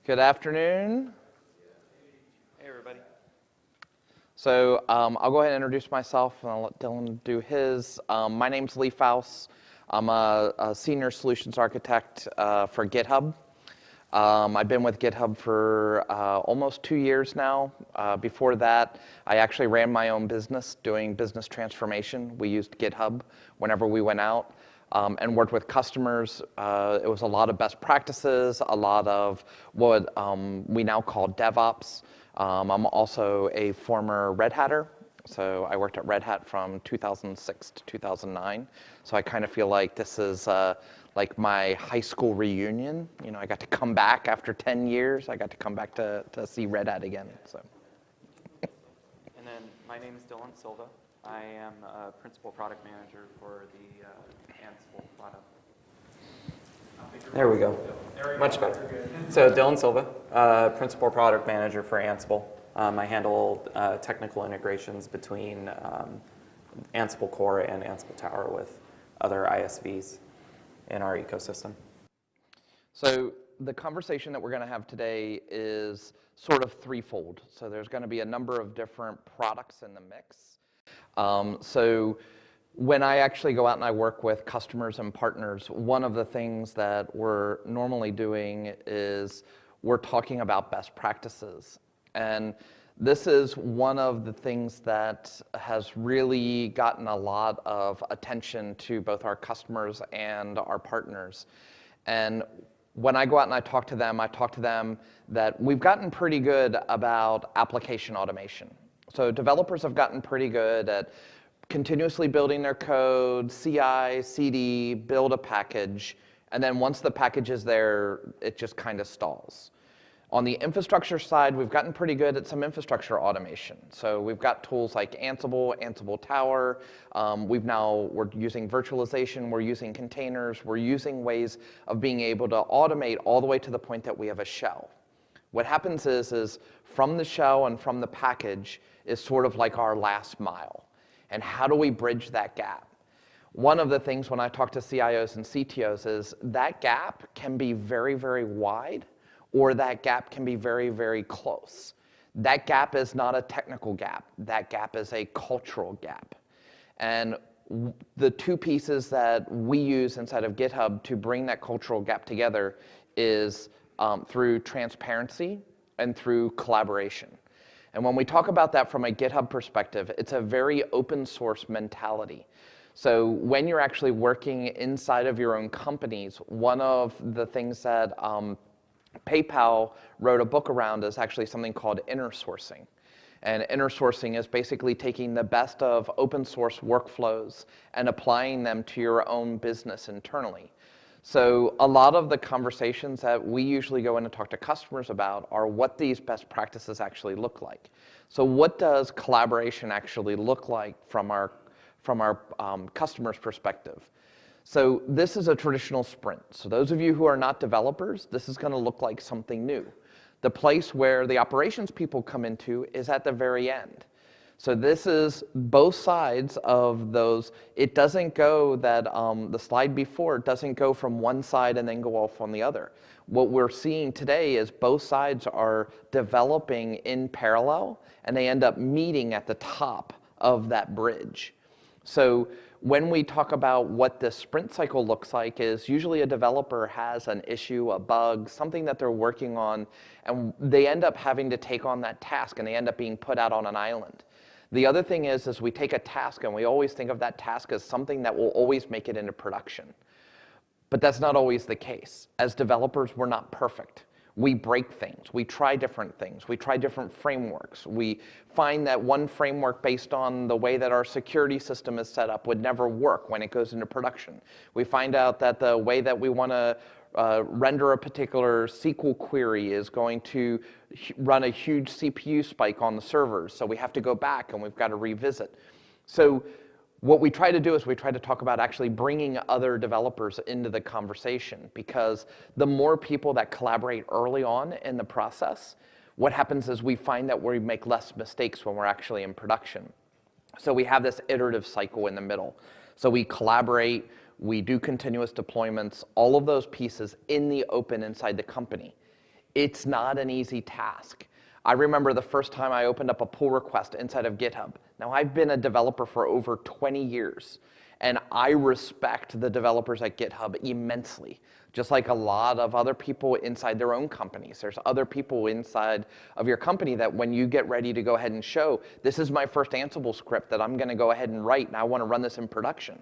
Good afternoon. Hey, everybody. So I'll go ahead and introduce myself, and I'll let Dylan do his. My name's Lee Faust. I'm a senior solutions architect for GitHub. I've been with GitHub for almost 2 years now. Before that, I actually ran my own business doing business transformation. We used GitHub whenever we went out. And worked with customers. It was a lot of best practices, a lot of what we now call DevOps. I'm also a former Red Hatter, so I worked at Red Hat from 2006 to 2009. So I kind of feel like this is like my high school reunion. You know, I got to come back after 10 years. I got to come back to see Red Hat again. So. And then my name is Dylan Silva. I am a principal product manager for the Ansible product. There we go. Much better. So Dylan Silva, principal product manager for Ansible. I handle technical integrations between Ansible Core and Ansible Tower with other ISVs in our ecosystem. So the conversation that we're going to have today is sort of threefold. So there's going to be a number of different products in the mix. So when I actually go out and I work with customers and partners, one of the things that we're normally doing is we're talking about best practices. And this is one of the things that has really gotten a lot of attention to both our customers and our partners. And when I go out and I talk to them that we've gotten pretty good about application automation. So developers have gotten pretty good at continuously building their code, CI, CD, build a package, and then once the package is there, it just kind of stalls. On the infrastructure side, we've gotten pretty good at some infrastructure automation. So we've got tools like Ansible, Ansible Tower. We're using virtualization, we're using containers, we're using ways of being able to automate all the way to the point that we have a shell. What happens is from the shell and from the package is sort of like our last mile. And how do we bridge that gap? One of the things when I talk to CIOs and CTOs is that gap can be very, very wide, or that gap can be very, very close. That gap is not a technical gap. That gap is a cultural gap. And the two pieces that we use inside of GitHub to bring that cultural gap together is through transparency and through collaboration. And when we talk about that from a GitHub perspective, it's a very open source mentality. So when you're actually working inside of your own companies, one of the things that PayPal wrote a book around is actually something called inner sourcing. And inner sourcing is basically taking the best of open source workflows and applying them to your own business internally. So a lot of the conversations that we usually go in and talk to customers about are what these best practices actually look like. So what does collaboration actually look like from our customer's perspective? So this is a traditional sprint. So those of you who are not developers, this is going to look like something new. The place where the operations people come into is at the very end. So this is both sides of those. It doesn't go that the slide before doesn't go from one side and then go off on the other. What we're seeing today is both sides are developing in parallel, and they end up meeting at the top of that bridge. So when we talk about what this sprint cycle looks like is usually a developer has an issue, a bug, something that they're working on, and they end up having to take on that task, and they end up being put out on an island. The other thing is we take a task and we always think of that task as something that will always make it into production. But that's not always the case. As developers, we're not perfect. We break things. We try different things. We try different frameworks. We find that one framework based on the way that our security system is set up would never work when it goes into production. We find out that the way that we want to render a particular SQL query is going to run a huge CPU spike on the servers. So we have to go back and we've got to revisit. So what we try to do is we try to talk about actually bringing other developers into the conversation, because the more people that collaborate early on in the process, what happens is we find that we make less mistakes when we're actually in production. So we have this iterative cycle in the middle. So we collaborate, we do continuous deployments, all of those pieces in the open inside the company. It's not an easy task. I remember the first time I opened up a pull request inside of GitHub. Now, I've been a developer for over 20 years, and I respect the developers at GitHub immensely. Just like a lot of other people inside their own companies. There's other people inside of your company that when you get ready to go ahead and show, this is my first Ansible script that I'm gonna go ahead and write, and I wanna run this in production.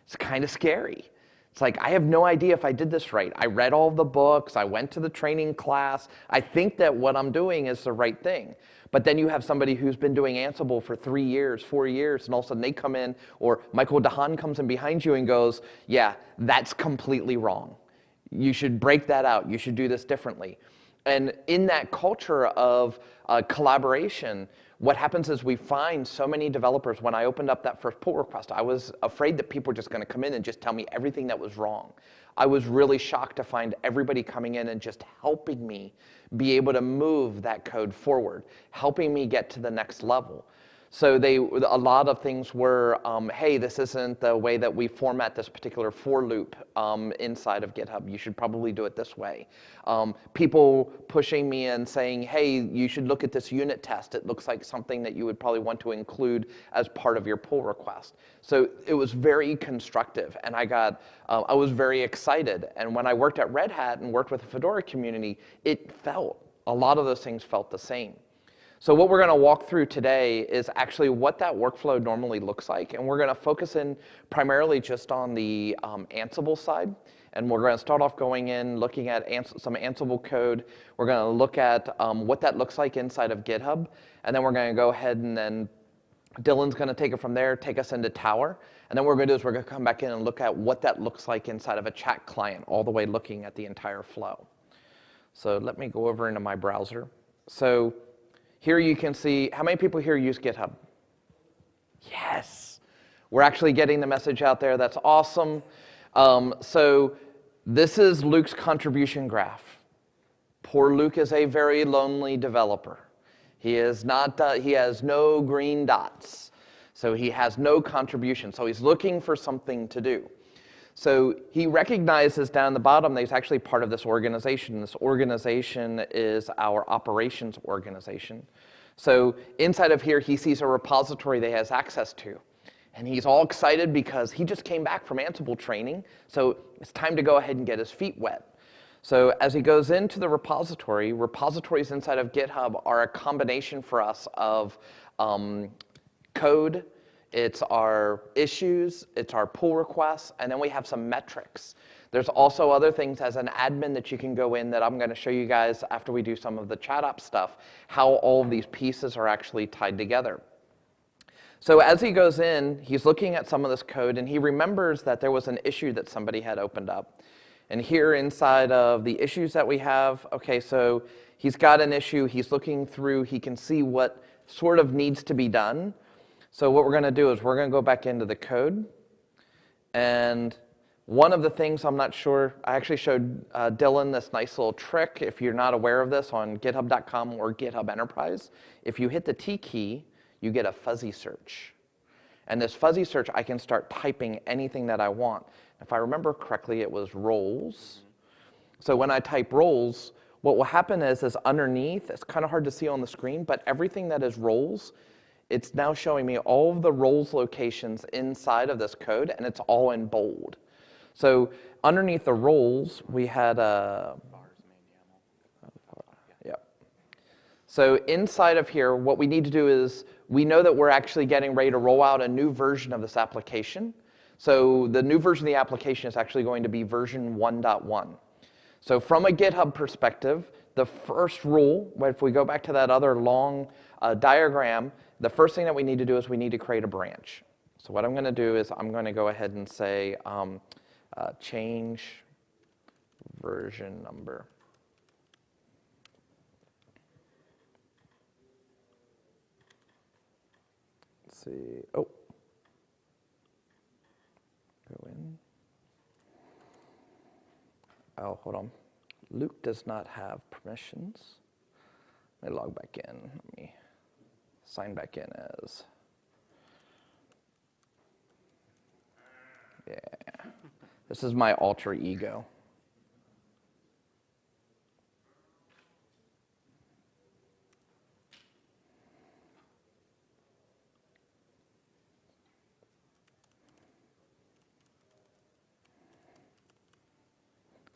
It's kind of scary. It's like, I have no idea if I did this right. I read all the books, I went to the training class, I think that what I'm doing is the right thing. But then you have somebody who's been doing Ansible for 3 years, 4 years, and all of a sudden they come in, or Michael DeHaan comes in behind you and goes, yeah, that's completely wrong. You should break that out. You should do this differently. And in that culture of collaboration, what happens is we find so many developers. When I opened up that first pull request, I was afraid that people were just going to come in and just tell me everything that was wrong. I was really shocked to find everybody coming in and just helping me be able to move that code forward, helping me get to the next level. So a lot of things were, hey, this isn't the way that we format this particular for loop inside of GitHub. You should probably do it this way. People pushing me and saying, hey, you should look at this unit test. It looks like something that you would probably want to include as part of your pull request. So it was very constructive, and I was very excited. And when I worked at Red Hat and worked with the Fedora community, a lot of those things felt the same. So what we're going to walk through today is actually what that workflow normally looks like, and we're going to focus in primarily just on the Ansible side, and we're going to start off going in, looking at some Ansible code. We're going to look at what that looks like inside of GitHub, and then we're going to go ahead and then Dylan's going to take it from there, take us into Tower, and then what we're going to do is we're going to come back in and look at what that looks like inside of a chat client, all the way looking at the entire flow. So let me go over into my browser. So here you can see, how many people here use GitHub? Yes. We're actually getting the message out there. That's awesome. So this is Luke's contribution graph. Poor Luke is a very lonely developer. He has no green dots. So he has no contribution. So he's looking for something to do. So he recognizes down the bottom that he's actually part of this organization. This organization is our operations organization. So inside of here, he sees a repository that he has access to. And he's all excited because he just came back from Ansible training. So it's time to go ahead and get his feet wet. So as he goes into the repository, repositories inside of GitHub are a combination for us of code, it's our issues, it's our pull requests, and then we have some metrics. There's also other things as an admin that you can go in that I'm going to show you guys after we do some of the ChatOps stuff, how all of these pieces are actually tied together. So as he goes in, he's looking at some of this code, and he remembers that there was an issue that somebody had opened up. And here inside of the issues that we have, okay, so he's got an issue, he's looking through, he can see what sort of needs to be done. So what we're going to do is we're going to go back into the code, and one of the things, I'm not sure, I actually showed Dylan this nice little trick. If you're not aware of this, on github.com or GitHub Enterprise, if you hit the T key, you get a fuzzy search. And this fuzzy search, I can start typing anything that I want. If I remember correctly, it was roles. So when I type roles, what will happen is underneath, it's kind of hard to see on the screen, but everything that is roles, it's now showing me all of the roles locations inside of this code, and it's all in bold. So underneath the roles, we had a... Yep. So inside of here, what we need to do is, we know that we're actually getting ready to roll out a new version of this application. So the new version of the application is actually going to be version 1.1. So from a GitHub perspective, the first rule, if we go back to that other long diagram, the first thing that we need to do is we need to create a branch. So what I'm going to do is I'm going to go ahead and say change version number. Let's see. Oh. Go in. Oh, hold on. Luke does not have permissions. Let me log back in. Let me sign back in as. Yeah. This is my alter ego.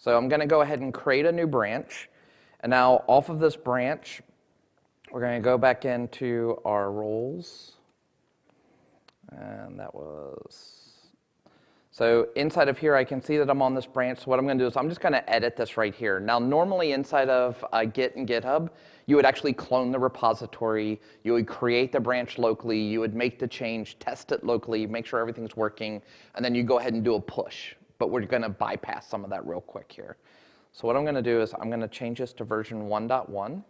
So I'm going to go ahead and create a new branch. And now off of this branch, we're going to go back into our roles. And that was... So inside of here, I can see that I'm on this branch. So what I'm going to do is I'm just going to edit this right here. Now, normally inside of Git and GitHub, you would actually clone the repository. You would create the branch locally. You would make the change, test it locally, make sure everything's working, and then you go ahead and do a push. But we're going to bypass some of that real quick here. So what I'm going to do is I'm going to change this to version 1.1.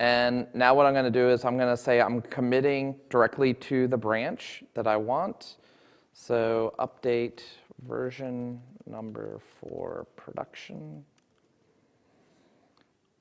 And now what I'm going to do is I'm going to say I'm committing directly to the branch that I want. So update version number for production.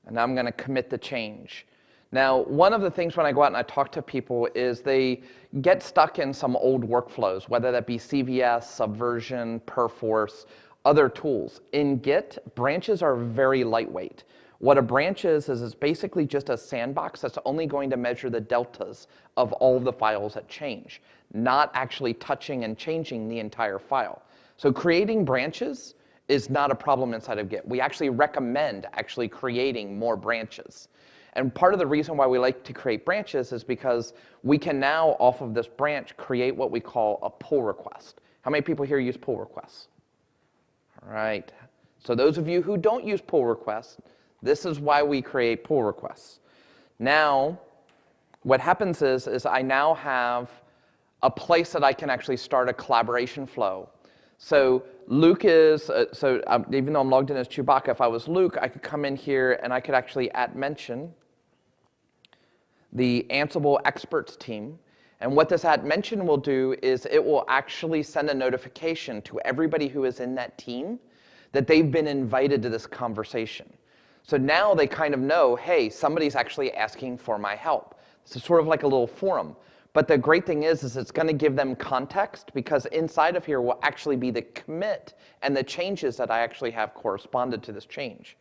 And now I'm going to commit the change. Now, one of the things when I go out and I talk to people is they get stuck in some old workflows, whether that be CVS, Subversion, Perforce, other tools. In Git, branches are very lightweight. What a branch is it's basically just a sandbox that's only going to measure the deltas of all of the files that change, not actually touching and changing the entire file. So creating branches is not a problem inside of Git. We actually recommend actually creating more branches. And part of the reason why we like to create branches is because we can now, off of this branch, create what we call a pull request. How many people here use pull requests? All right. So those of you who don't use pull requests, this is why we create pull requests. Now, what happens is I now have a place that I can actually start a collaboration flow. So Luke is, even though I'm logged in as Chewbacca, if I was Luke, I could come in here and I could actually @mention the Ansible experts team. And what this @mention will do is it will actually send a notification to everybody who is in that team that they've been invited to this conversation. So now they kind of know, hey, somebody's actually asking for my help. It's sort of like a little forum. But the great thing is it's going to give them context, because inside of here will actually be the commit and the changes that I actually have corresponded to this change.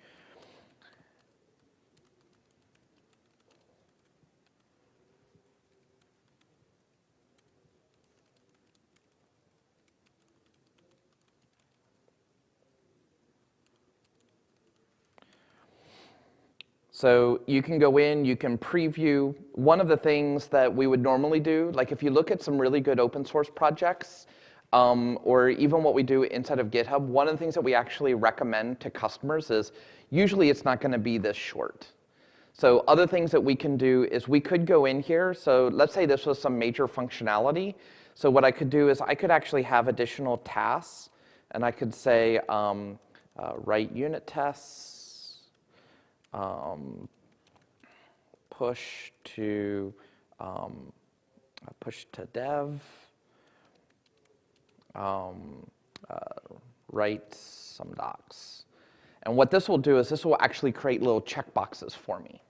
So you can go in, you can preview. One of the things that we would normally do, like if you look at some really good open source projects, or even what we do inside of GitHub, one of the things that we actually recommend to customers is usually it's not going to be this short. So other things that we can do is we could go in here. So let's say this was some major functionality. So what I could do is I could actually have additional tasks, and I could say write unit tests, push to dev, write some docs. And what this will do is this will actually create little checkboxes for me.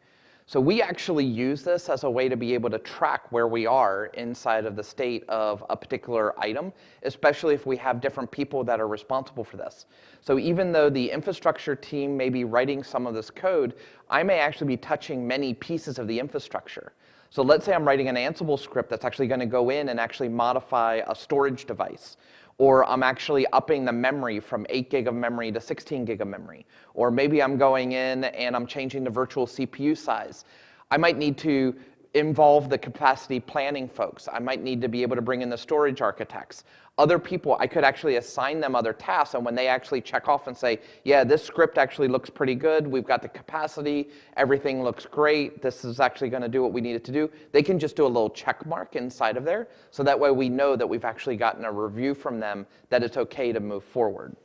So we actually use this as a way to be able to track where we are inside of the state of a particular item, especially if we have different people that are responsible for this. So even though the infrastructure team may be writing some of this code, I may actually be touching many pieces of the infrastructure. So let's say I'm writing an Ansible script that's actually going to go in and actually modify a storage device. Or I'm actually upping the memory from 8 gig of memory to 16 gig of memory. Or maybe I'm going in and I'm changing the virtual CPU size. I might need to involve the capacity planning folks. I might need to be able to bring in the storage architects. Other people, I could actually assign them other tasks, and when they actually check off and say, yeah, this script actually looks pretty good, we've got the capacity, everything looks great, this is actually going to do what we need it to do, they can just do a little check mark inside of there, so that way we know that we've actually gotten a review from them that it's okay to move forward.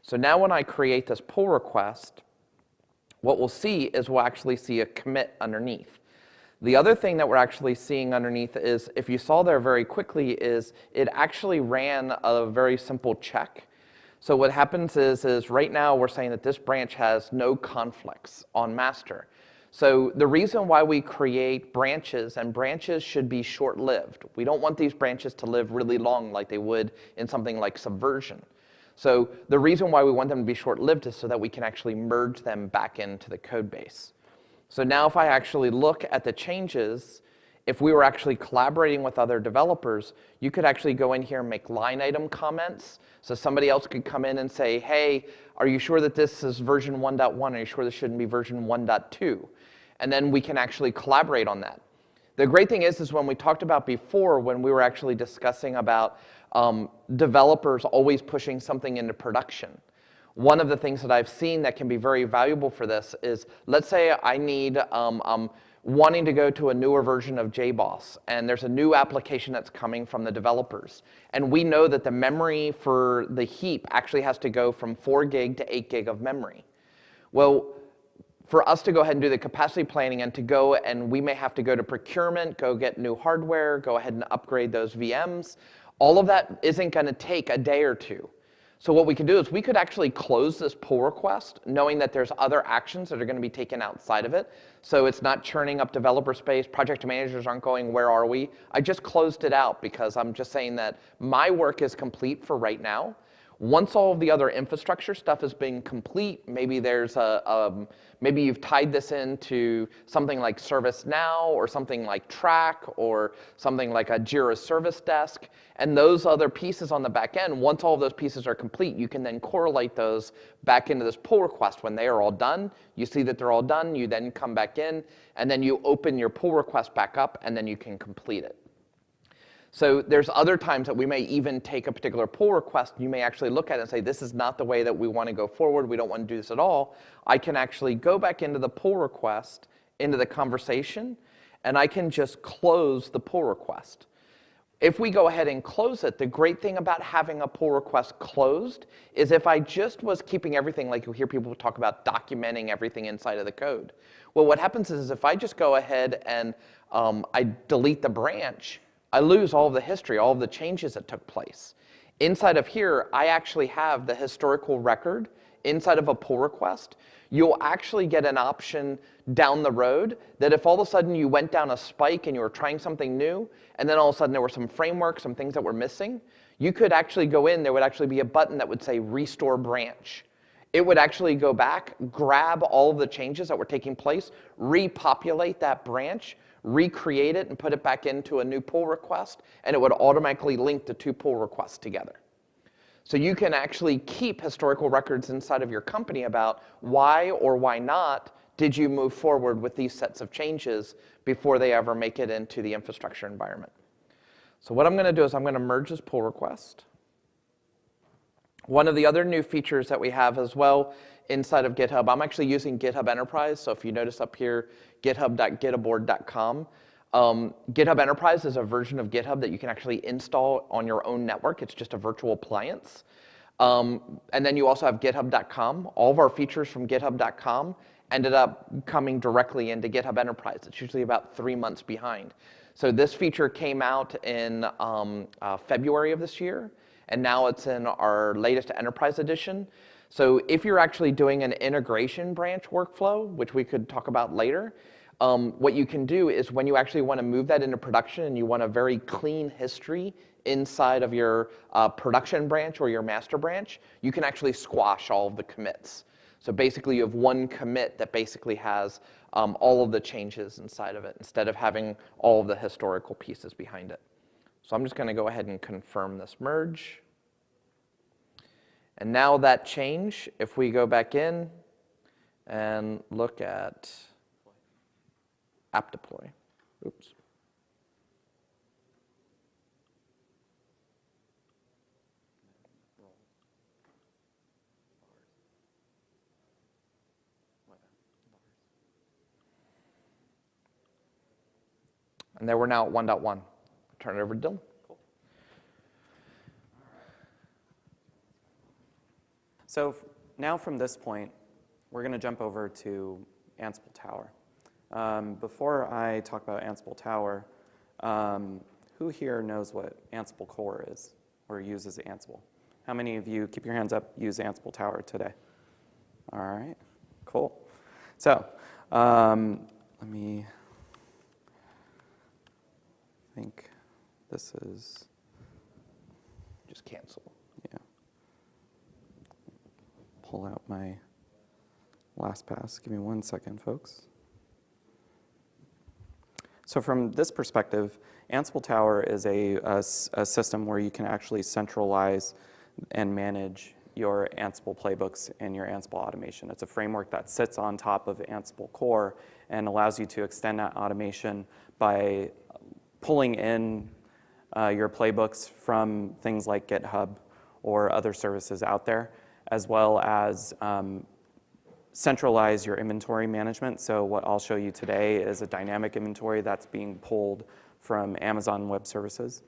So now when I create this pull request, what we'll see is we'll actually see a commit underneath. The other thing that we're actually seeing underneath is, if you saw there very quickly, is it actually ran a very simple check. So what happens is right now we're saying that this branch has no conflicts on master. So the reason why we create branches, and branches should be short-lived. We don't want these branches to live really long like they would in something like Subversion. So the reason why we want them to be short-lived is so that we can actually merge them back into the code base. So now if I actually look at the changes If we were actually collaborating with other developers, you could actually go in here and make line item comments. So somebody else could come in and say, hey, are you sure that this is version 1.1? Are you sure this shouldn't be version 1.2? And then we can actually collaborate on that. The great thing is when we talked about before, when we were actually discussing about developers always pushing something into production, one of the things that I've seen that can be very valuable for this is, let's say I need wanting to go to a newer version of JBoss, and there's a new application that's coming from the developers. And we know that the memory for the heap actually has to go from 4 gig to 8 gig of memory. Well, for us to go ahead and do the capacity planning and to go, and we may have to go to procurement, go get new hardware, go ahead and upgrade those VMs, all of that isn't going to take a day or two. So what we can do is we could actually close this pull request knowing that there's other actions that are going to be taken outside of it. So it's not churning up developer space. Project managers aren't going, where are we? I just closed it out because I'm just saying that my work is complete for right now. Once all of the other infrastructure stuff has been complete, maybe there's maybe you've tied this into something like ServiceNow or something like Track or something like a Jira Service Desk, and those other pieces on the back end, once all of those pieces are complete, you can then correlate those back into this pull request. When they are all done, you see that they're all done, you then come back in, and then you open your pull request back up, and then you can complete it. So there's other times that we may even take a particular pull request, you may actually look at it and say, this is not the way that we want to go forward, we don't want to do this at all. I can actually go back into the pull request, into the conversation, and I can just close the pull request. If we go ahead and close it, the great thing about having a pull request closed is if I just was keeping everything, like you hear people talk about documenting everything inside of the code. Well, what happens is if I just go ahead and I delete the branch, I lose all of the history, all of the changes that took place. Inside of here, I actually have the historical record inside of a pull request. You'll actually get an option down the road that if all of a sudden you went down a spike and you were trying something new, and then all of a sudden there were some frameworks, some things that were missing, you could actually go in, there would actually be a button that would say restore branch. It would actually go back, grab all of the changes that were taking place, repopulate that branch, recreate it and put it back into a new pull request, and it would automatically link the 2 pull requests together. So you can actually keep historical records inside of your company about why or why not did you move forward with these sets of changes before they ever make it into the infrastructure environment. So what I'm going to do is I'm going to merge this pull request. One of the other new features that we have as well inside of GitHub, I'm actually using GitHub Enterprise, so if you notice up here, github.gitaboard.com. GitHub Enterprise is a version of GitHub that you can actually install on your own network. It's just a virtual appliance. And then you also have github.com. All of our features from github.com ended up coming directly into GitHub Enterprise. It's usually about 3 months behind. So this feature came out in February of this year, and now it's in our latest Enterprise edition. So if you're actually doing an integration branch workflow, which we could talk about later, what you can do is when you actually want to move that into production and you want a very clean history inside of your production branch or your master branch, you can actually squash all of the commits. So basically you have one commit that basically has all of the changes inside of it instead of having all of the historical pieces behind it. So I'm just going to go ahead and confirm this merge. And now that change, if we go back in and look at app deploy, oops. And there we're now at 1.1. Turn it over to Dylan. So now from this point, we're going to jump over to Ansible Tower. Before I talk about Ansible Tower, who here knows what Ansible Core is or uses Ansible? How many of you, keep your hands up, use Ansible Tower today? All right, cool. So let me think this is, Just cancel. yeah. Pull out my LastPass. Give me 1 second, folks. So from this perspective, Ansible Tower is a system where you can actually centralize and manage your Ansible playbooks and your Ansible automation. It's a framework that sits on top of Ansible core and allows you to extend that automation by pulling in your playbooks from things like GitHub or other services out there, as well as centralize your inventory management. So what I'll show you today is a dynamic inventory that's being pulled from Amazon Web Services.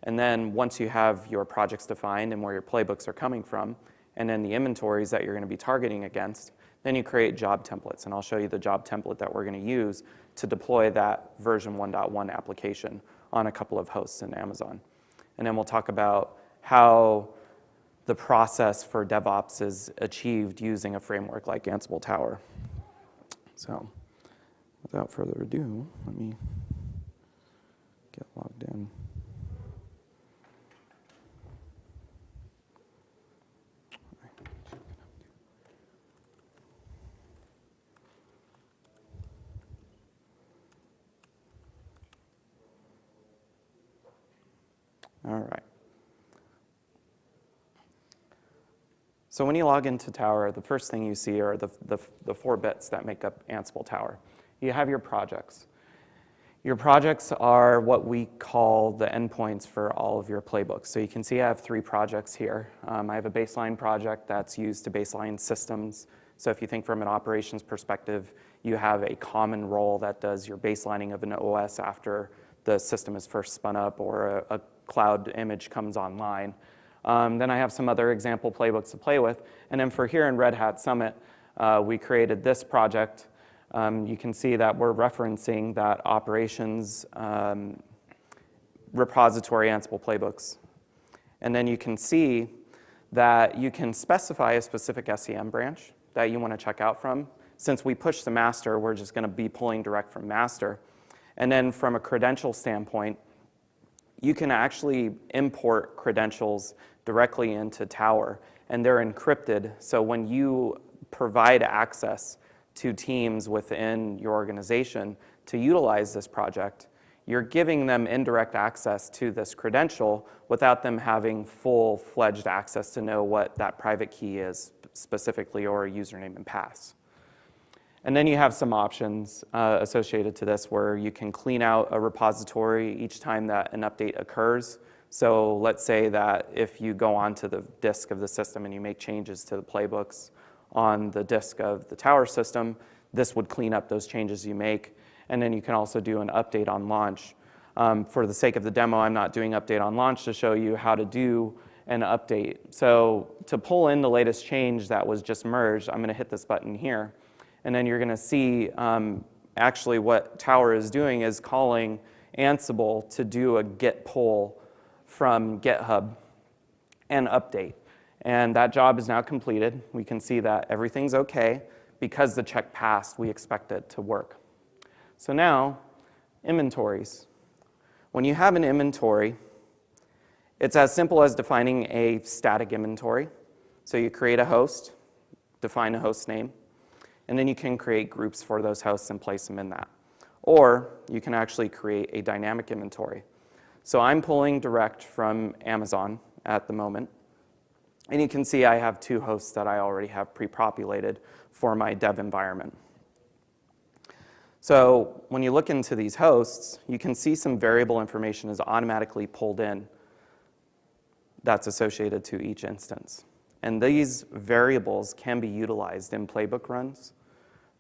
And then once you have your projects defined and where your playbooks are coming from, and then the inventories that you're going to be targeting against, then you create job templates. And I'll show you the job template that we're going to use to deploy that version 1.1 application on a couple of hosts in Amazon. And then we'll talk about how the process for DevOps is achieved using a framework like Ansible Tower. So without further ado, let me get logged in. All right. So when you log into Tower, the first thing you see are the 4 bits that make up Ansible Tower. You have your projects. Your projects are what we call the endpoints for all of your playbooks. So you can see I have 3 projects here. I have a baseline project that's used to baseline systems. So if you think from an operations perspective, you have a common role that does your baselining of an OS after the system is first spun up or a cloud image comes online. Then I have some other example playbooks to play with. And then for here in Red Hat Summit, we created this project. You can see that we're referencing that operations repository Ansible playbooks. And then you can see that you can specify a specific SCM branch that you want to check out from. Since we push the master, we're just going to be pulling direct from master. And then from a credential standpoint, you can actually import credentials directly into Tower, and they're encrypted. So when you provide access to teams within your organization to utilize this project, you're giving them indirect access to this credential without them having full-fledged access to know what that private key is specifically, or a username and pass. And then you have some options associated to this where you can clean out a repository each time that an update occurs. So let's say that if you go onto the disk of the system and you make changes to the playbooks on the disk of the Tower system, this would clean up those changes you make. And then you can also do an update on launch. For the sake of the demo, I'm not doing update on launch to show you how to do an update. So to pull in the latest change that was just merged, I'm going to hit this button here. And then you're going to see actually what Tower is doing is calling Ansible to do a git pull from GitHub and update. And that job is now completed. We can see that everything's okay. Because the check passed, we expect it to work. So now, inventories. When you have an inventory, it's as simple as defining a static inventory. So you create a host, define a host name, and then you can create groups for those hosts and place them in that. Or you can actually create a dynamic inventory. So I'm pulling direct from Amazon at the moment. And you can see I have 2 hosts that I already have pre-populated for my dev environment. So when you look into these hosts, you can see some variable information is automatically pulled in that's associated to each instance. And these variables can be utilized in playbook runs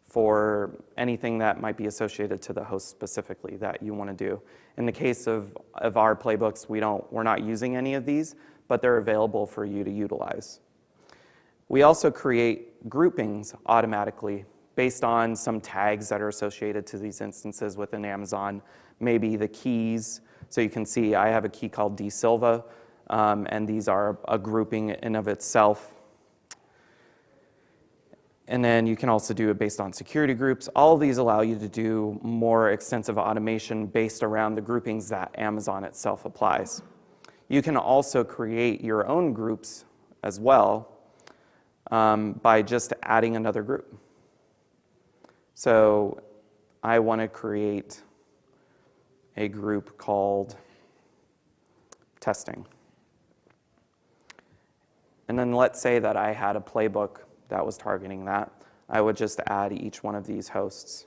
for anything that might be associated to the host specifically that you want to do. In the case of our playbooks, we're not using any of these, but they're available for you to utilize. We also create groupings automatically based on some tags that are associated to these instances within Amazon, maybe the keys. So you can see I have a key called D Silva, and these are a grouping in of itself. And then you can also do it based on security groups. All of these allow you to do more extensive automation based around the groupings that Amazon itself applies. You can also create your own groups as well by just adding another group. So I want to create a group called testing. And then let's say that I had a playbook that was targeting that. I would just add each one of these hosts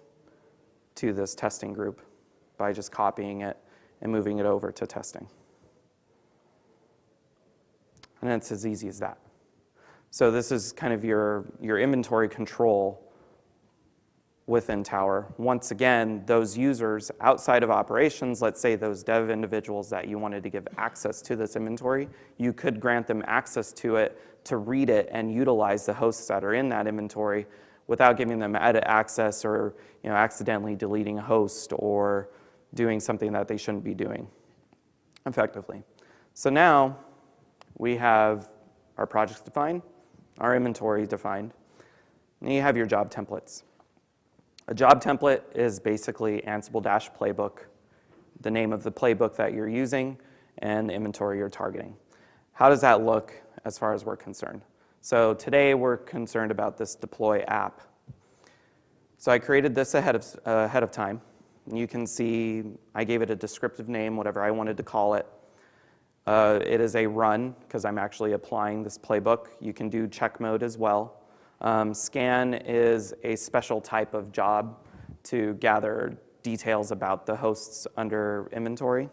to this testing group by just copying it and moving it over to testing. And it's as easy as that. So this is kind of your inventory control within Tower. Once again, those users outside of operations, let's say those dev individuals that you wanted to give access to this inventory, you could grant them access to it to read it and utilize the hosts that are in that inventory without giving them edit access or accidentally deleting a host or doing something that they shouldn't be doing effectively. So now we have our projects defined, our inventory defined, and you have your job templates. A job template is basically Ansible-playbook, the name of the playbook that you're using, and the inventory you're targeting. How does that look as far as we're concerned? So today we're concerned about this deploy app. So I created this ahead of time. You can see I gave it a descriptive name, whatever I wanted to call it. It is a run, because I'm actually applying this playbook. You can do check mode as well. Scan is a special type of job to gather details about the hosts under inventory.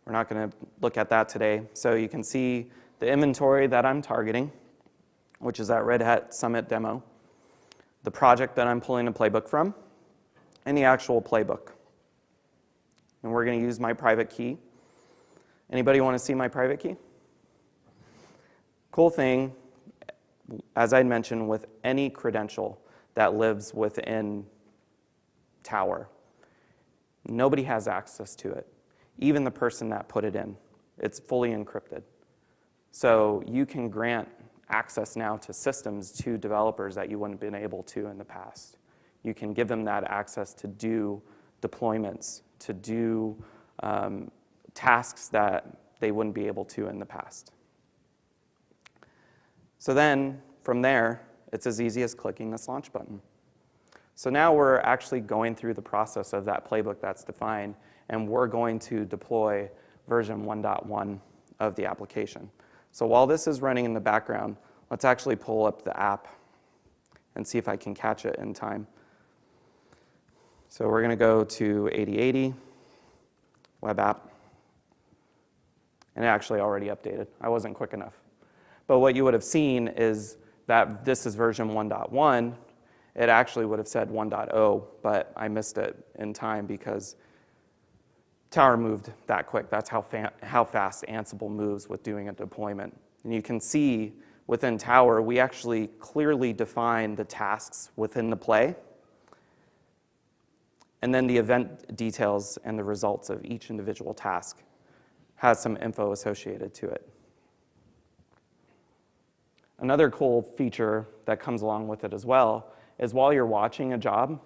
We're not going to look at that today. So you can see the inventory that I'm targeting, which is that Red Hat Summit demo, the project that I'm pulling a playbook from, and the actual playbook. And we're going to use my private key. Anybody want to see my private key? Cool thing, as I mentioned, with any credential that lives within Tower, nobody has access to it, even the person that put it in. It's fully encrypted. So you can grant access now to systems to developers that you wouldn't have been able to in the past. You can give them that access to do deployments, to do tasks that they wouldn't be able to in the past. So then, from there, it's as easy as clicking this launch button. So now we're actually going through the process of that playbook that's defined, and we're going to deploy version 1.1 of the application. So while this is running in the background, let's actually pull up the app and see if I can catch it in time. So we're going to go to 8080, web app, and it actually already updated. I wasn't quick enough. But what you would have seen is that this is version 1.1. It actually would have said 1.0, but I missed it in time because Tower moved that quick. That's how fast Ansible moves with doing a deployment. And you can see within Tower, we actually clearly define the tasks within the play, and then the event details and the results of each individual task has some info associated to it. Another cool feature that comes along with it as well is while you're watching a job,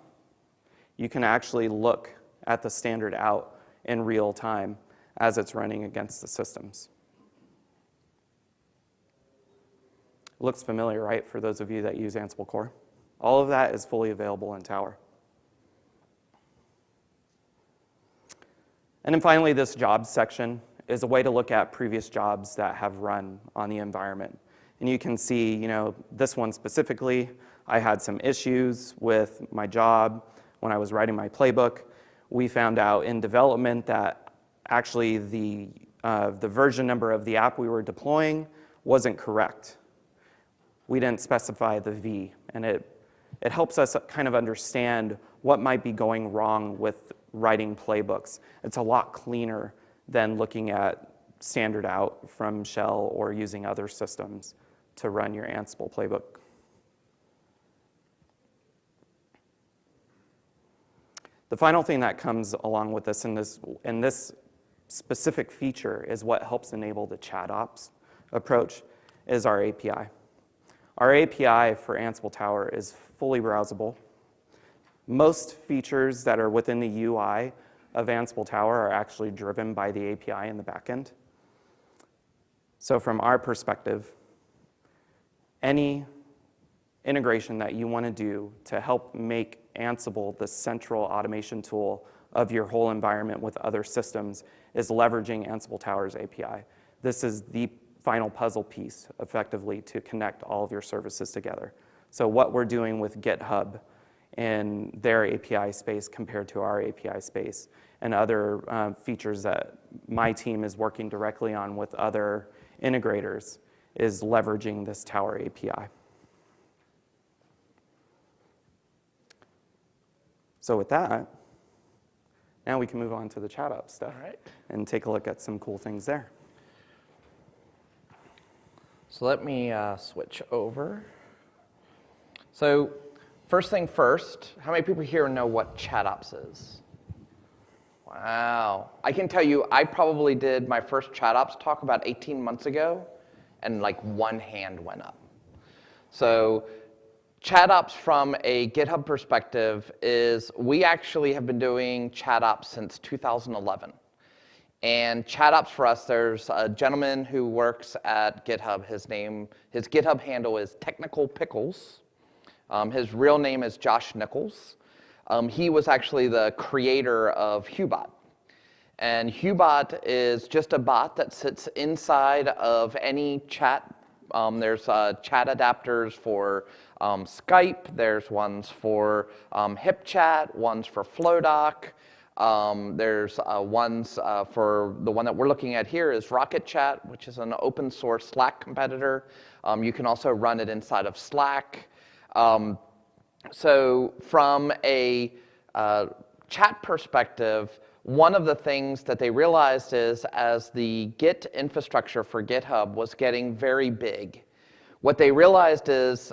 you can actually look at the standard out in real time as it's running against the systems. Looks familiar, right, for those of you that use Ansible Core? All of that is fully available in Tower. And then finally, this jobs section is a way to look at previous jobs that have run on the environment. And you can see, this one specifically, I had some issues with my job when I was writing my playbook. We found out in development that actually the version number of the app we were deploying wasn't correct. We didn't specify the V, and it helps us kind of understand what might be going wrong with writing playbooks. It's a lot cleaner than looking at standard out from shell or using other systems to run your Ansible playbook. The final thing that comes along with this in this specific feature is what helps enable the ChatOps approach is our API. Our API for Ansible Tower is fully browsable. Most features that are within the UI of Ansible Tower are actually driven by the API in the backend. So from our perspective, any integration that you want to do to help make Ansible the central automation tool of your whole environment with other systems is leveraging Ansible Tower's API. This is the final puzzle piece, effectively, to connect all of your services together. So what we're doing with GitHub and their API space compared to our API space, and other features that my team is working directly on with other integrators, is leveraging this Tower API. So with that, now we can move on to the ChatOps stuff and take a look at some cool things there. So let me switch over. So first thing first, how many people here know what ChatOps is? Wow. I can tell you, I probably did my first ChatOps talk about 18 months ago, and like one hand went up. So ChatOps from a GitHub perspective is, we actually have been doing ChatOps since 2011. And ChatOps for us, there's a gentleman who works at GitHub. His GitHub handle is Technical Pickles. His real name is Josh Nichols. He was actually the creator of Hubot. And Hubot is just a bot that sits inside of any chat. There's chat adapters for Skype. There's ones for HipChat, ones for FlowDoc. There's ones for the one that we're looking at here is RocketChat, which is an open source Slack competitor. You can also run it inside of Slack. So from a chat perspective, one of the things that they realized is as the Git infrastructure for GitHub was getting very big, what they realized is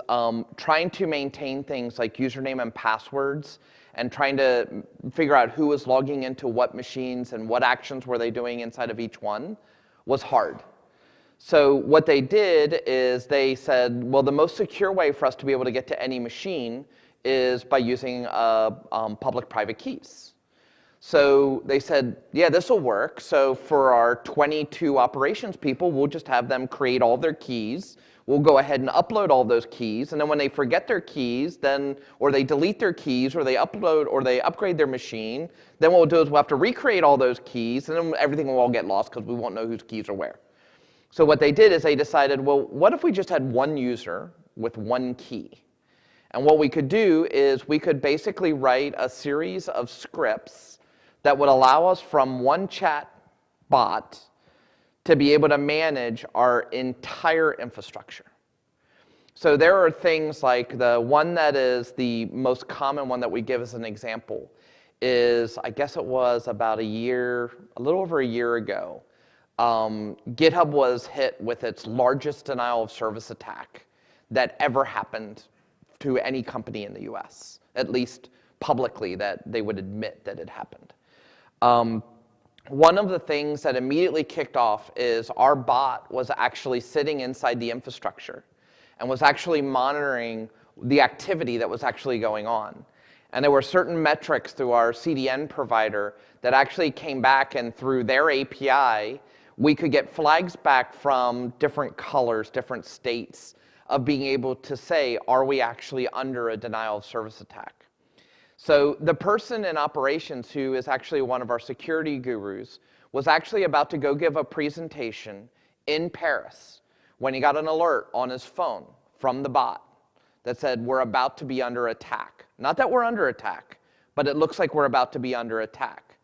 trying to maintain things like username and passwords and trying to figure out who was logging into what machines and what actions were they doing inside of each one was hard. So what they did is they said, well, the most secure way for us to be able to get to any machine is by using public-private keys. So they said, yeah, this will work. So for our 22 operations people, we'll just have them create all their keys. We'll go ahead and upload all those keys. And then when they forget their keys, or they delete their keys, or they upload, or they upgrade their machine, then what we'll do is we'll have to recreate all those keys, and then everything will all get lost because we won't know whose keys are where. So what they did is they decided, well, what if we just had one user with one key? And what we could do is we could basically write a series of scripts that would allow us from one chat bot to be able to manage our entire infrastructure. So there are things like the one that is the most common one that we give as an example is, I guess it was about a little over a year ago, GitHub was hit with its largest denial of service attack that ever happened to any company in the US, at least publicly that they would admit that it happened. One of the things that immediately kicked off is our bot was actually sitting inside the infrastructure and was actually monitoring the activity that was actually going on. And there were certain metrics through our CDN provider that actually came back, and through their API, we could get flags back from different colors, different states of being able to say, are we actually under a denial of service attack? So the person in operations who is actually one of our security gurus was actually about to go give a presentation in Paris when he got an alert on his phone from the bot that said, we're about to be under attack. Not that we're under attack, but it looks like we're about to be under attack.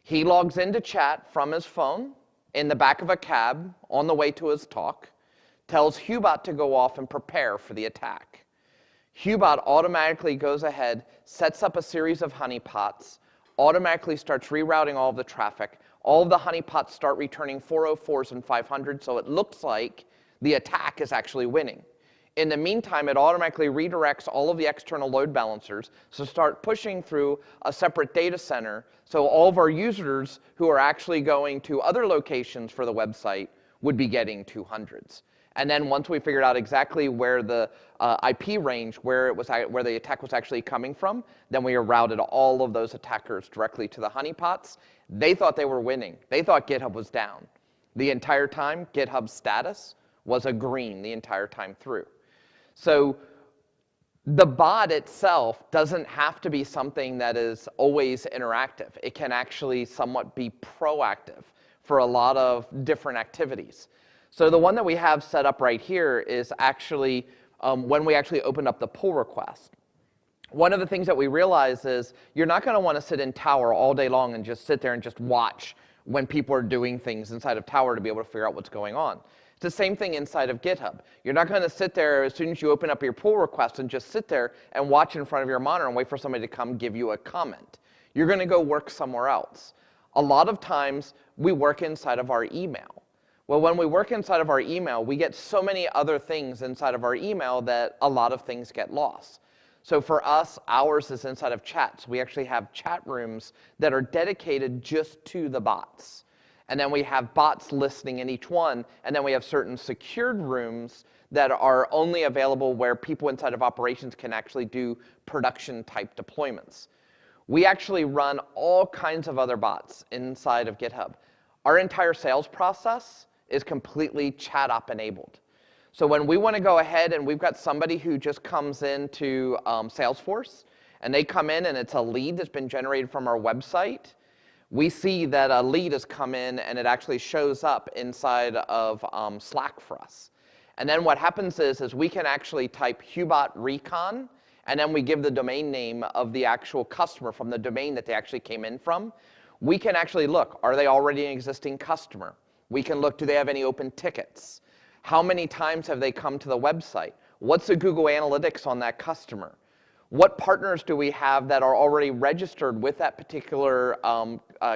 He logs into chat from his phone in the back of a cab on the way to his talk, tells Hubot to go off and prepare for the attack. Hubot automatically goes ahead, sets up a series of honeypots, automatically starts rerouting all of the traffic. All of the honeypots start returning 404s and 500, so it looks like the attack is actually winning. In the meantime, it automatically redirects all of the external load balancers, so start pushing through a separate data center, so all of our users who are actually going to other locations for the website would be getting 200s. And then once we figured out exactly where the IP range, where the attack was actually coming from, then we routed all of those attackers directly to the honeypots. They thought they were winning. They thought GitHub was down. The entire time, GitHub's status was a green the entire time through. So The bot itself doesn't have to be something that is always interactive. It can actually somewhat be proactive for a lot of different activities. So the one that we have set up right here is actually when we actually opened up the pull request. One of the things that we realize is you're not going to want to sit in Tower all day long and just sit there and just watch when people are doing things inside of Tower to be able to figure out what's going on. It's the same thing inside of GitHub. You're not going to sit there as soon as you open up your pull request and just sit there and watch in front of your monitor and wait for somebody to come give you a comment. You're going to go work somewhere else. A lot of times, we work inside of our email. Well, when we work inside of our email, we get so many other things inside of our email that a lot of things get lost. So for us, ours is inside of chats. We actually have chat rooms that are dedicated just to the bots. And then we have bots listening in each one. And then we have certain secured rooms that are only available where people inside of operations can actually do production type deployments. We actually run all kinds of other bots inside of GitHub. Our entire sales process is completely ChatOps enabled. So when we want to go ahead and we've got somebody who just comes into Salesforce, and they come in and it's a lead that's been generated from our website, we see that a lead has come in and it actually shows up inside of Slack for us. And then what happens is we can actually type Hubot Recon, and then we give the domain name of the actual customer from the domain that they actually came in from. We can actually look, are they already an existing customer? We can look, do they have any open tickets? How many times have they come to the website? What's the Google Analytics on that customer? What partners do we have that are already registered with that particular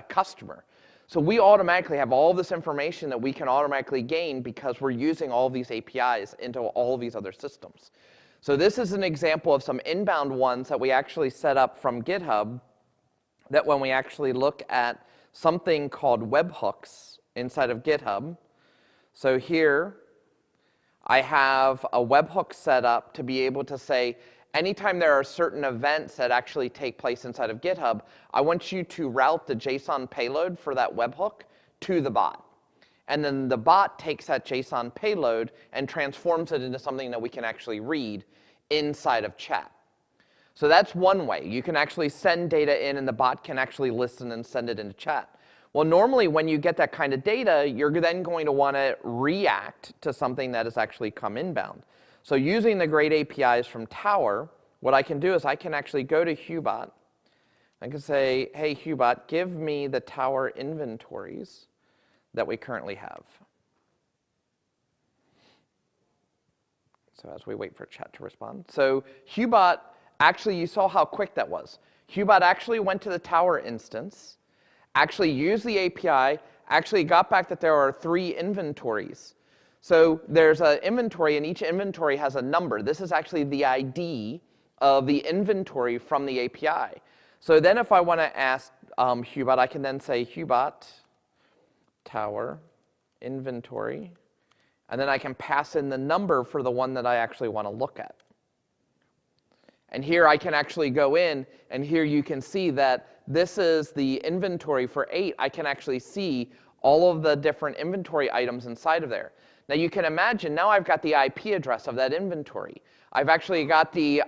customer? So we automatically have all this information that we can automatically gain because we're using all of these APIs into all of these other systems. So this is an example of some inbound ones that we actually set up from GitHub that when we actually look at something called webhooks inside of GitHub. So here, I have a webhook set up to be able to say, anytime there are certain events that actually take place inside of GitHub, I want you to route the JSON payload for that webhook to the bot. And then the bot takes that JSON payload and transforms it into something that we can actually read inside of chat. So that's one way. You can actually send data in and the bot can actually listen and send it into chat. Well, normally when you get that kind of data, you're then going to want to react to something that has actually come inbound. So using the great APIs from Tower, what I can do is I can actually go to Hubot. I can say, hey, Hubot, give me the Tower inventories that we currently have. So as we wait for chat to respond. So Hubot, actually, you saw how quick that was. Hubot actually went to the Tower instance, actually used the API, actually got back that there are 3 inventories. So there's an inventory, and each inventory has a number. This is actually the ID of the inventory from the API. So then if I want to ask Hubot, I can then say Hubot Tower inventory, and then I can pass in the number for the one that I actually want to look at. And here I can actually go in, and here you can see that this is the inventory for 8. I can actually see all of the different inventory items inside of there. Now you can imagine, now I've got the IP address of that inventory. I've actually got the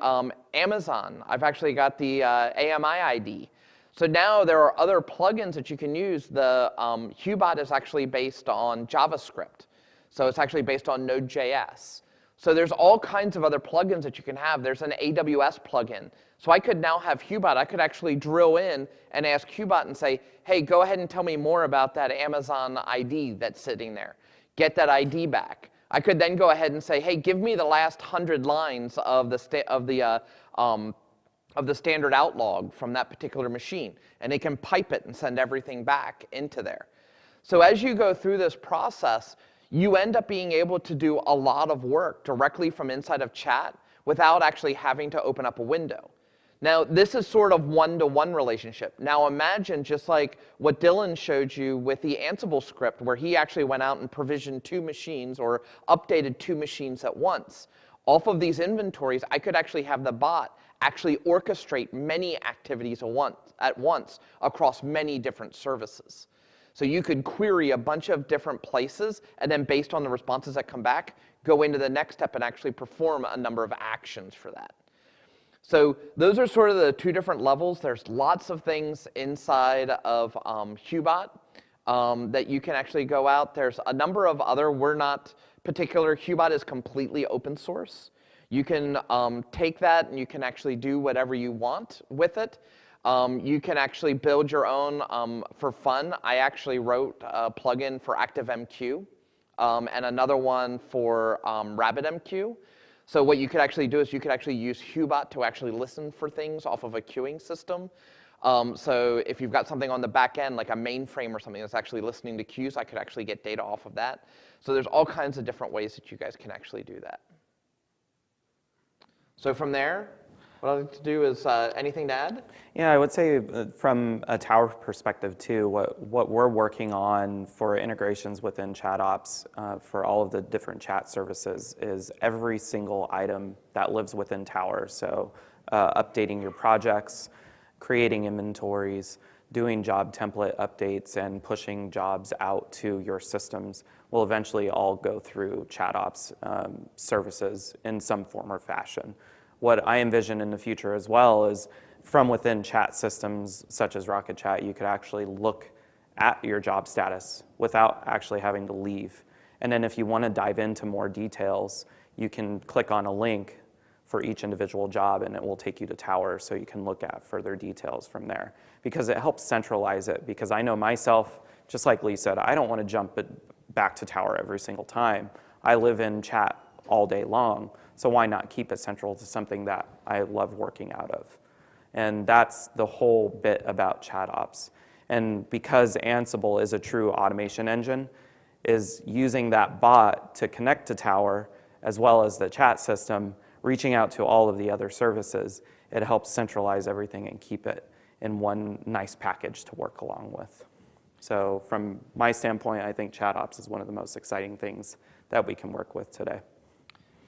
Amazon. I've actually got the AMI ID. So now there are other plugins that you can use. The Hubot is actually based on JavaScript. So it's actually based on Node.js. So there's all kinds of other plugins that you can have. There's an AWS plugin. So I could now have Hubot. I could actually drill in and ask Hubot and say, hey, go ahead and tell me more about that Amazon ID that's sitting there. Get that ID back. I could then go ahead and say, hey, give me the last 100 lines of the standard out log from that particular machine. And it can pipe it and send everything back into there. So as you go through this process, you end up being able to do a lot of work directly from inside of chat without actually having to open up a window. Now, this is sort of one-to-one relationship. Now, imagine just like what Dylan showed you with the Ansible script, where he actually went out and provisioned 2 machines or updated 2 machines at once. Off of these inventories, I could actually have the bot actually orchestrate many activities at once across many different services. So you could query a bunch of different places, and then based on the responses that come back, go into the next step and actually perform a number of actions for that. So those are sort of the two different levels. There's lots of things inside of Hubot that you can actually go out. There's a number of other, we're not particular. Hubot is completely open source. You can take that and you can actually do whatever you want with it. You can actually build your own for fun. I actually wrote a plugin for ActiveMQ and another one for RabbitMQ. So what you could actually do is you could actually use Hubot to actually listen for things off of a queuing system. So if you've got something on the back end, like a mainframe or something that's actually listening to queues, I could actually get data off of that. So there's all kinds of different ways that you guys can actually do that. So from there, what I'd like to do is, anything to add? Yeah, I would say from a Tower perspective too, what we're working on for integrations within ChatOps for all of the different chat services is every single item that lives within Tower. So updating your projects, creating inventories, doing job template updates, and pushing jobs out to your systems will eventually all go through ChatOps services in some form or fashion. What I envision in the future as well is from within chat systems such as Rocket Chat, you could actually look at your job status without actually having to leave. And then if you want to dive into more details, you can click on a link for each individual job and it will take you to Tower so you can look at further details from there. Because it helps centralize it. Because I know myself, just like Lee said, I don't want to jump back to Tower every single time. I live in chat all day long. So why not keep it central to something that I love working out of? And that's the whole bit about ChatOps. And because Ansible is a true automation engine, is using that bot to connect to Tower, as well as the chat system, reaching out to all of the other services, it helps centralize everything and keep it in one nice package to work along with. So from my standpoint, I think ChatOps is one of the most exciting things that we can work with today.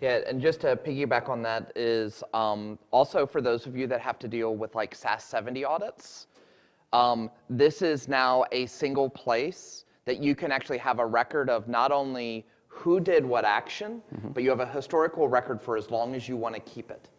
Yeah, and just to piggyback on that is also for those of you that have to deal with like SAS 70 audits, this is now a single place that you can actually have a record of not only who did what action, but you have a historical record for as long as you want to keep it.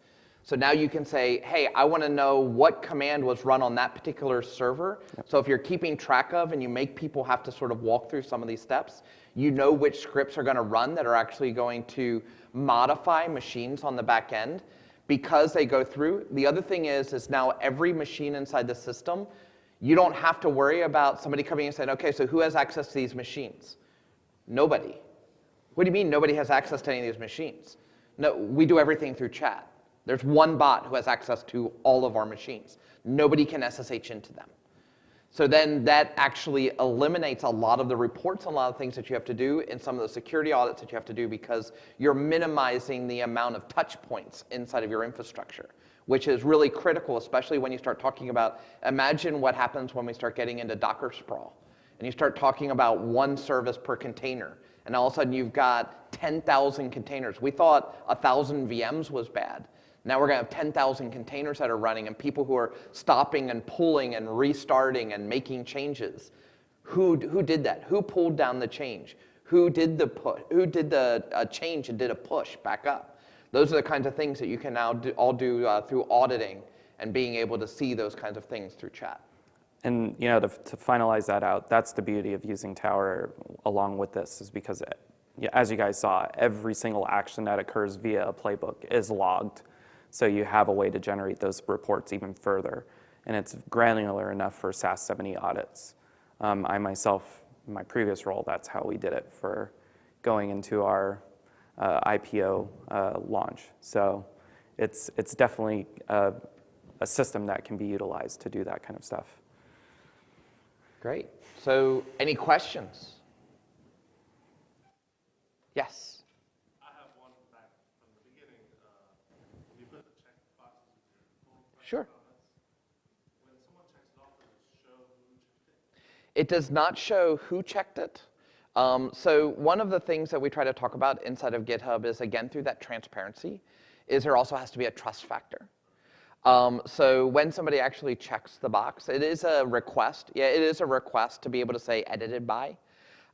So now you can say, hey, I want to know what command was run on that particular server. Yep. So if you're keeping track of and you make people have to sort of walk through some of these steps, you know which scripts are going to run that are actually going to modify machines on the back end because they go through. The other thing is now every machine inside the system, you don't have to worry about somebody coming and saying, okay, so who has access to these machines? Nobody. What do you mean nobody has access to any of these machines? No, we do everything through chat. There's one bot who has access to all of our machines. Nobody can SSH into them. So then that actually eliminates a lot of the reports and a lot of things that you have to do in some of the security audits that you have to do because you're minimizing the amount of touch points inside of your infrastructure, which is really critical, especially when you start talking about, imagine what happens when we start getting into Docker sprawl. And you start talking about one service per container. And all of a sudden you've got 10,000 containers. We thought 1,000 VMs was bad. Now we're going to have 10,000 containers that are running and people who are stopping and pulling and restarting and making changes. Who did that? Who pulled down the change? Who did the change and did a push back up? Those are the kinds of things that you can now all do through auditing and being able to see those kinds of things through chat. And you know, to finalize that out, that's the beauty of using Tower along with this is because, as you guys saw, every single action that occurs via a playbook is logged. So you have a way to generate those reports even further. And it's granular enough for SAS 70 audits. I myself, in my previous role, that's how we did it for going into our IPO launch. So it's definitely a system that can be utilized to do that kind of stuff. Great. So any questions? Yes. Sure. When someone checks it off, does it show who checked it? It does not show who checked it. So one of the things that we try to talk about inside of GitHub is, again, through that transparency, is there also has to be a trust factor. So when somebody actually checks the box, it is a request. Yeah, it is a request to be able to say edited by.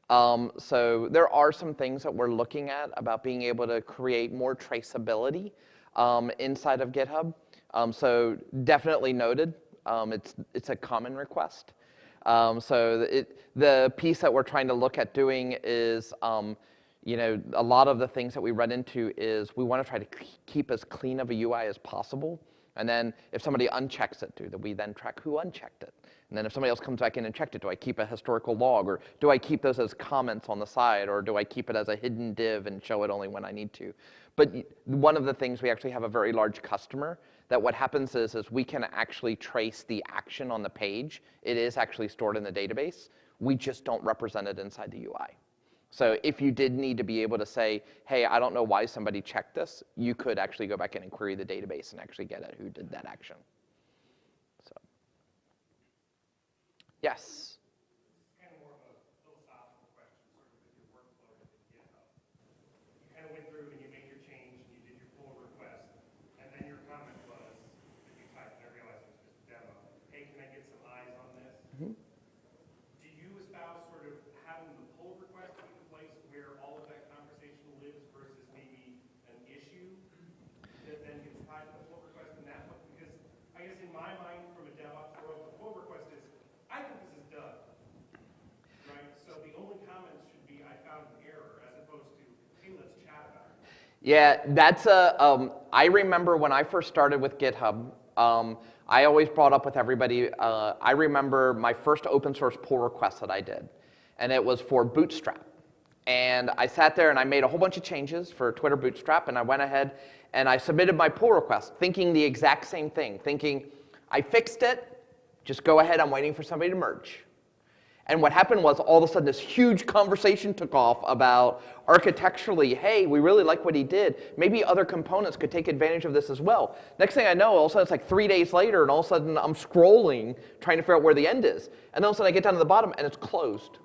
So there are some things that we're looking at about being able to create more traceability inside of GitHub. So definitely noted. It's a common request. The piece that we're trying to look at doing is, a lot of the things that we run into is we want to try to keep as clean of a UI as possible. And then if somebody unchecks it, do we then track who unchecked it? And then if somebody else comes back in and checked it, do I keep a historical log? Or do I keep those as comments on the side? Or do I keep it as a hidden div and show it only when I need to? But one of the things, we actually have a very large customer that what happens is we can actually trace the action on the page. It is actually stored in the database. We just don't represent it inside the UI. So if you did need to be able to say, hey, I don't know why somebody checked this, you could actually go back in and query the database and actually get at who did that action. So, yes? Kind of more of a philosophical question, sort of with your workflow at GitHub. You kind of went through and you made your change and you did your pull request, and then your comment was, that you typed, and I realized it was just a demo, hey, can I get some eyes on this? Mm-hmm. Do you espouse sort of having the pull request be the place where all of that conversation lives versus maybe an issue that then gets tied to the pull request in that one? Because I guess in my mind, from a DevOps world, the pull request is, I think this is done, right? So the only comments should be, I found an error, as opposed to, hey, let's chat about it. Yeah, I remember when I first started with GitHub, I always brought up with everybody, I remember my first open source pull request that I did, and it was for Bootstrap. And I sat there and I made a whole bunch of changes for Twitter Bootstrap, and I went ahead and I submitted my pull request, thinking the exact same thing, thinking, I fixed it, just go ahead, I'm waiting for somebody to merge. And what happened was, all of a sudden, this huge conversation took off about architecturally, hey, we really like what he did. Maybe other components could take advantage of this as well. Next thing I know, all of a sudden, it's like 3 days later, and all of a sudden, I'm scrolling, trying to figure out where the end is. And all of a sudden, I get down to the bottom, and it's closed.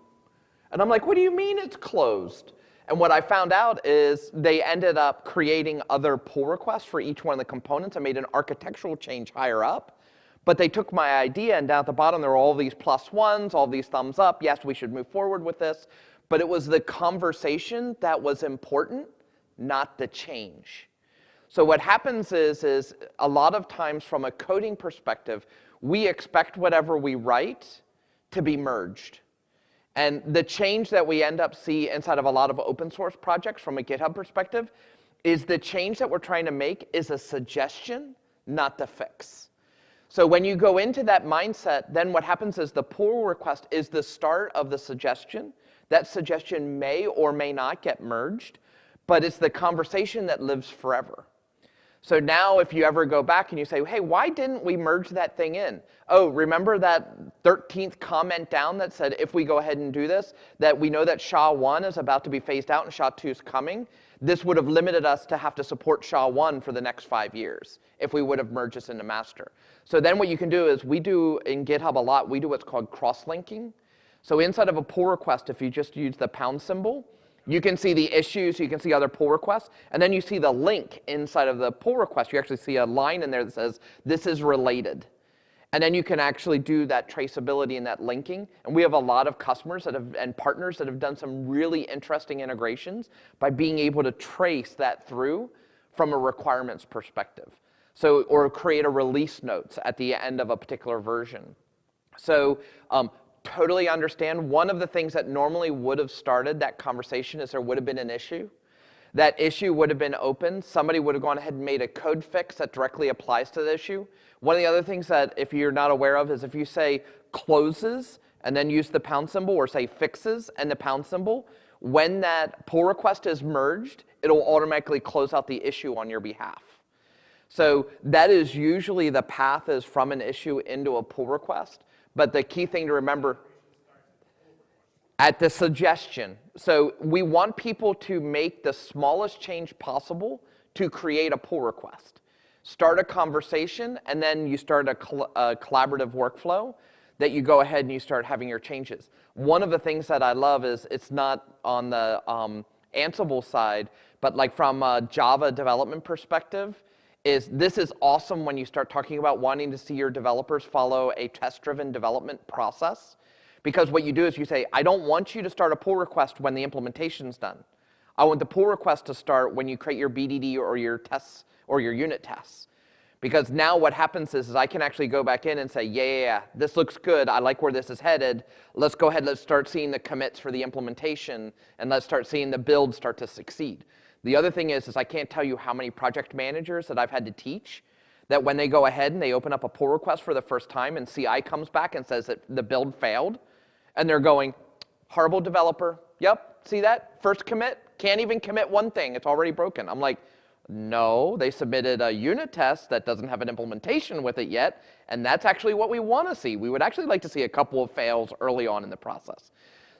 And I'm like, what do you mean it's closed? And what I found out is they ended up creating other pull requests for each one of the components. I made an architectural change higher up. But they took my idea, and down at the bottom, there were all these plus ones, all these thumbs up. Yes, we should move forward with this. But it was the conversation that was important, not the change. So what happens is a lot of times from a coding perspective, we expect whatever we write to be merged. And the change that we end up see inside of a lot of open source projects from a GitHub perspective is the change that we're trying to make is a suggestion, not the fix. So when you go into that mindset, then what happens is the pull request is the start of the suggestion. That suggestion may or may not get merged, but it's the conversation that lives forever. So now if you ever go back and you say, hey, why didn't we merge that thing in? Oh, remember that 13th comment down that said, if we go ahead and do this, that we know that SHA-1 is about to be phased out and SHA-2 is coming. This would have limited us to have to support SHA-1 for the next 5 years if we would have merged this into master. So then what you can do is we do in GitHub a lot, we do what's called cross-linking. So inside of a pull request, if you just use the pound symbol, you can see the issues, you can see other pull requests, and then you see the link inside of the pull request. You actually see a line in there that says, this is related. And then you can actually do that traceability and that linking. And we have a lot of customers and partners that have done some really interesting integrations by being able to trace that through from a requirements perspective. So, or create a release notes at the end of a particular version. So totally understand. One of the things that normally would have started that conversation is there would have been an issue. That issue would have been open. Somebody would have gone ahead and made a code fix that directly applies to the issue. One of the other things that if you're not aware of is if you say closes and then use the pound symbol, or say fixes and the pound symbol, when that pull request is merged, it'll automatically close out the issue on your behalf. So that is usually the path is from an issue into a pull request. But the key thing to remember, at the suggestion. So we want people to make the smallest change possible to create a pull request. Start a conversation, and then you start a collaborative workflow that you go ahead and you start having your changes. One of the things that I love is it's not on the Ansible side, but like from a Java development perspective, is this is awesome when you start talking about wanting to see your developers follow a test-driven development process. Because what you do is you say, I don't want you to start a pull request when the implementation's done. I want the pull request to start when you create your BDD or your tests or your unit tests. Because now what happens is I can actually go back in and say, yeah, this looks good. I like where this is headed. Let's go ahead, let's start seeing the commits for the implementation, and let's start seeing the build start to succeed. The other thing is I can't tell you how many project managers that I've had to teach that when they go ahead and they open up a pull request for the first time and CI comes back and says that the build failed, and they're going, horrible developer, yep, see that? First commit, can't even commit one thing, it's already broken. I'm like, no, they submitted a unit test that doesn't have an implementation with it yet, and that's actually what we want to see. We would actually like to see a couple of fails early on in the process.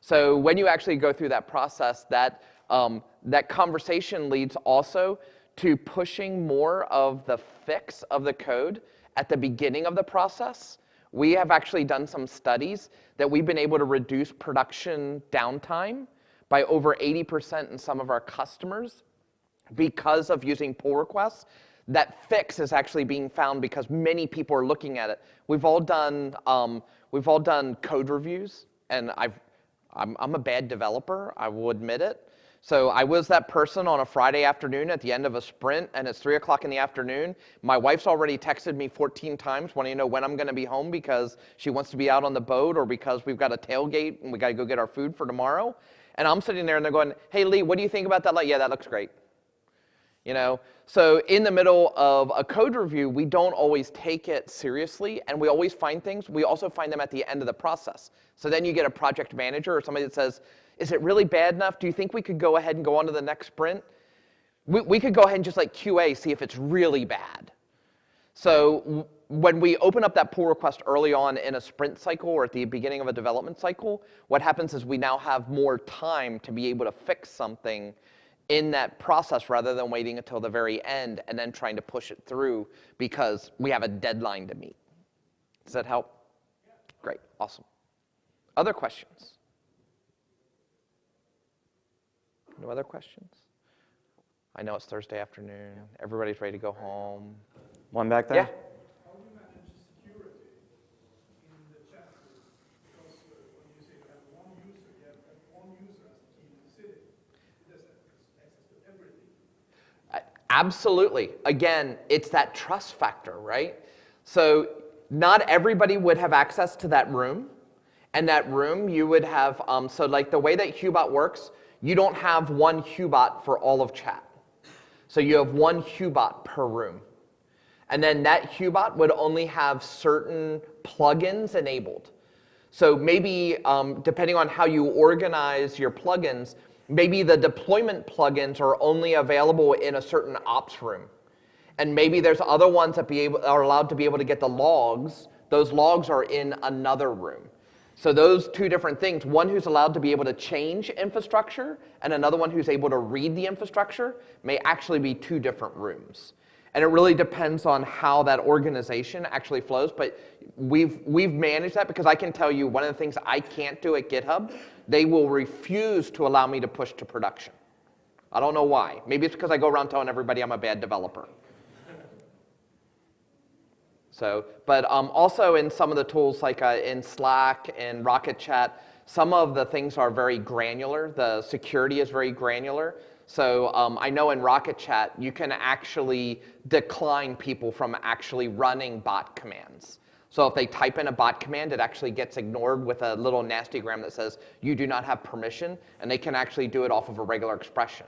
So when you actually go through that process, that conversation leads also to pushing more of the fix of the code at the beginning of the process. We have actually done some studies that we've been able to reduce production downtime by over 80% in some of our customers because of using pull requests. That fix is actually being found because many people are looking at it. We've all done code reviews, and I'm a bad developer, I will admit it. So I was that person on a Friday afternoon at the end of a sprint, and it's 3 o'clock in the afternoon. My wife's already texted me 14 times wanting to know when I'm going to be home because she wants to be out on the boat or because we've got a tailgate and we got to go get our food for tomorrow. And I'm sitting there and they're going, hey, Lee, what do you think about that? Like, yeah, that looks great. You know, so in the middle of a code review, we don't always take it seriously, and we always find things. We also find them at the end of the process. So then you get a project manager or somebody that says, is it really bad enough? Do you think we could go ahead and go on to the next sprint? We could go ahead and just like QA, see if it's really bad. So when we open up that pull request early on in a sprint cycle or at the beginning of a development cycle, what happens is we now have more time to be able to fix something in that process rather than waiting until the very end and then trying to push it through because we have a deadline to meet. Does that help? Yeah. Great, awesome. Other questions? No other questions? I know it's Thursday afternoon. Everybody's ready to go home. One back there? Yeah. How do you manage security in the chapter? Because when you say you have one user, you have one user as the key to the city. It does have access to everything. Absolutely. Again, it's that trust factor, right? So not everybody would have access to that room. And that room you would have, so like the way that Hubot works, you don't have one Hubot for all of chat. So you have one Hubot per room. And then that Hubot would only have certain plugins enabled. So maybe, depending on how you organize your plugins, maybe the deployment plugins are only available in a certain ops room. And maybe there's other ones that are allowed to be able to get the logs. Those logs are in another room. So those two different things, one who's allowed to be able to change infrastructure and another one who's able to read the infrastructure may actually be two different rooms. And it really depends on how that organization actually flows. But we've managed that because I can tell you one of the things I can't do at GitHub, they will refuse to allow me to push to production. I don't know why. Maybe it's because I go around telling everybody I'm a bad developer. So, but also in some of the tools like in Slack and Rocket Chat, some of the things are very granular. The security is very granular. So I know in Rocket Chat, you can actually decline people from actually running bot commands. So if they type in a bot command, it actually gets ignored with a little nastygram that says, you do not have permission, and they can actually do it off of a regular expression.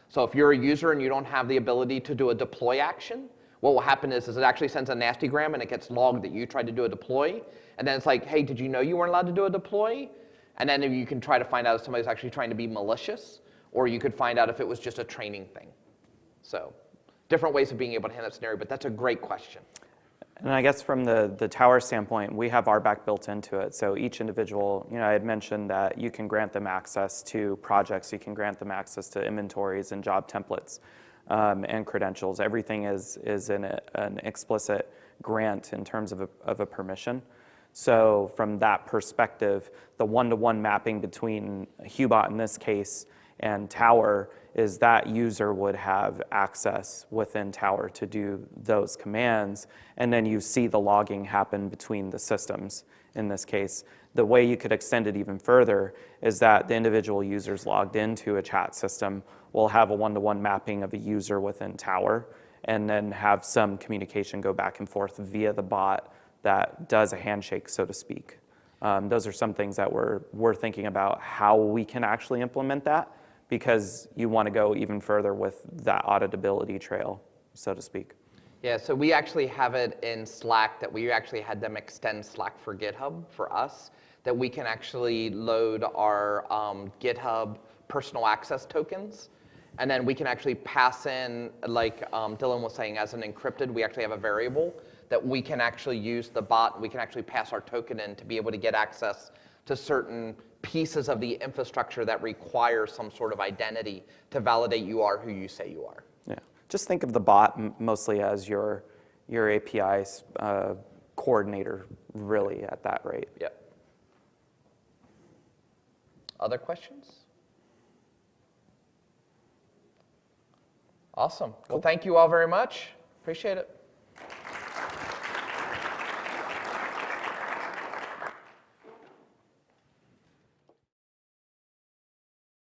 So if you're a user and you don't have the ability to do a deploy action, what will happen is it actually sends a nastygram and it gets logged that you tried to do a deploy. And then it's like, hey, did you know you weren't allowed to do a deploy? And then you can try to find out if somebody's actually trying to be malicious, or you could find out if it was just a training thing. So different ways of being able to handle that scenario, but that's a great question. And I guess from the tower standpoint, we have RBAC built into it. So each individual, I had mentioned that you can grant them access to projects, you can grant them access to inventories and job templates. And credentials. Everything is in an explicit grant in terms of a permission. So from that perspective, the one-to-one mapping between Hubot in this case and Tower is that user would have access within Tower to do those commands, and then you see the logging happen between the systems in this case. The way you could extend it even further is that the individual users logged into a chat system will have a one-to-one mapping of a user within Tower, and then have some communication go back and forth via the bot that does a handshake, so to speak. Those are some things that we're thinking about how we can actually implement that, because you want to go even further with that auditability trail, so to speak. Yeah, so we actually have it in Slack that we actually had them extend Slack for GitHub for us, that we can actually load our GitHub personal access tokens, and then we can actually pass in, like Dylan was saying, as an encrypted, we actually have a variable that we can actually use the bot, we can actually pass our token in to be able to get access to certain pieces of the infrastructure that require some sort of identity to validate you are who you say you are. Yeah, just think of the bot mostly as your API coordinator, really, at that rate. Yep. Other questions? Awesome. Well, thank you all very much. Appreciate it.